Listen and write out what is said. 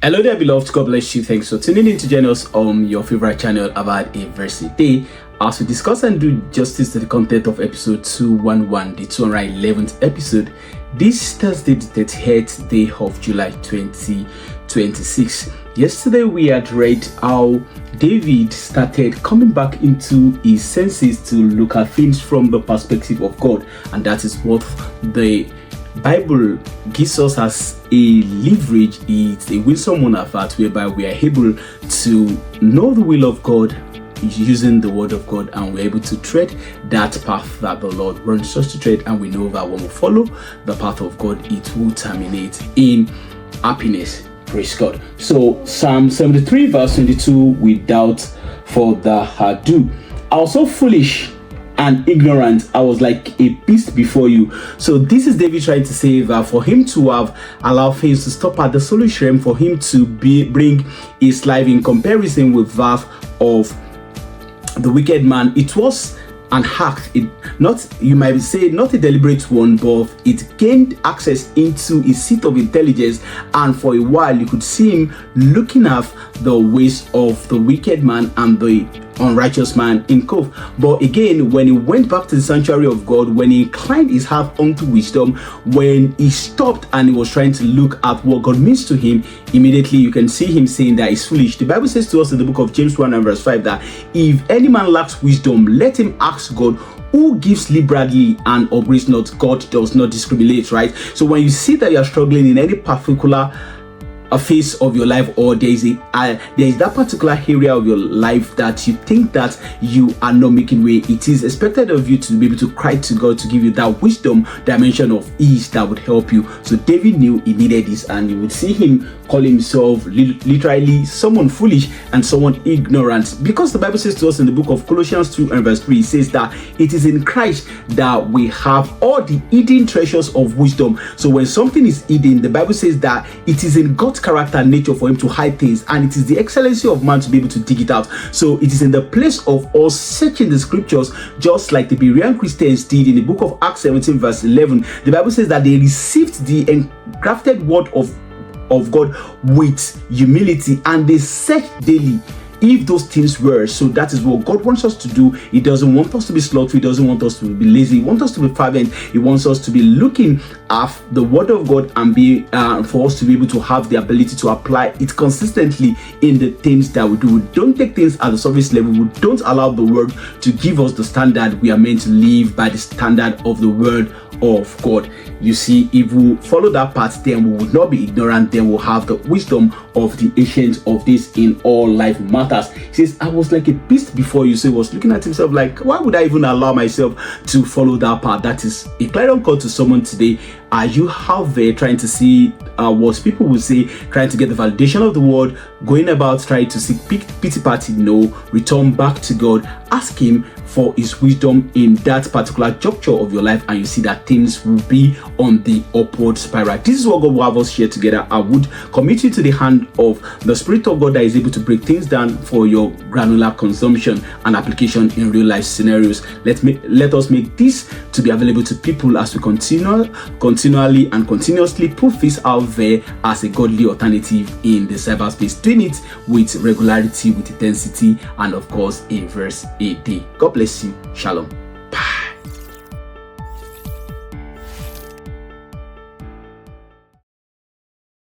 Hello there, beloved. God bless you. Thanks for tuning in to join us on your favorite channel, AVAD, a verse a day, as we discuss and do justice to the content of episode 211, the 211th episode, this Thursday, the 38th day of July 2026. Yesterday, we had read how David started coming back into his senses to look at things from the perspective of God, and that is what the Bible gives us as a leverage. It's a wisdom on our part whereby we are able to know the will of God using the word of God, and we're able to tread that path that the Lord wants us to tread, and we know that when we follow the path of God, it will terminate in happiness. Praise God. So Psalm 73 verse 22, without further ado, I was so foolish and ignorant, I was like a beast before you. So this is David trying to say that for him to have allowed things to stop at the soulish realm, for him to bring his life in comparison with that of the wicked man, it was an act, you might say not a deliberate one, but it gained access into a seat of intelligence, and for a while you could see him looking at the ways of the wicked man and the unrighteous man in Cove. But again, when he went back to the sanctuary of God, when he inclined his heart unto wisdom, when he stopped and he was trying to look at what God means to him, immediately you can see him saying that he's foolish. The Bible says to us in the book of James 1 and verse 5 that if any man lacks wisdom, let him ask God, who gives liberally and upbraids not. God does not discriminate, right? So when you see that you are struggling in any particular phase of your life, or there is that particular area of your life that you think that you are not making way, it is expected of you to be able to cry to God to give you that wisdom dimension of ease that would help you. So David knew he needed this, and you would see him call himself literally someone foolish and someone ignorant, because the Bible says to us in the book of Colossians 2 and verse 3, it says that it is in Christ that we have all the hidden treasures of wisdom. So when something is hidden, the Bible says that it is in God's character and nature for him to hide things, and it is the excellency of man to be able to dig it out. So it is in the place of us searching the scriptures, just like the Berean Christians did in the book of Acts 17 verse 11. The Bible says that they received the engrafted word of God with humility, and they searched daily if those things were. So that is what God wants us to do. He doesn't want us to be slothful. He doesn't want us to be lazy. He wants us to be fervent. He wants us to be looking at the word of God and be for us to be able to have the ability to apply it consistently in the things that we do. We don't take things at the surface level. We don't allow the word to give us the standard. We are meant to live by the standard of the word of God. You see, if we follow that path, then we will not be ignorant. Then we'll have the wisdom of the ancients of this in all life matters. He says, I was like a beast before you. So he was looking at himself like, why would I even allow myself to follow that path? That is a clarion call to someone today. Are you out there trying to see what people will say, trying to get the validation of the word, going about trying to seek pity party? No, return back to God, ask him for his wisdom in that particular juncture of your life, and you see that things will be on the upward spiral. This is what God will have us share together. I would commit you to the hand of the Spirit of God that is able to break things down for your granular consumption and application in real life scenarios. Let us make this to be available to people as we continually and continuously put this out there as a godly alternative in the cyberspace, doing it with regularity, with intensity, and of course a verse a day. God bless you. Shalom.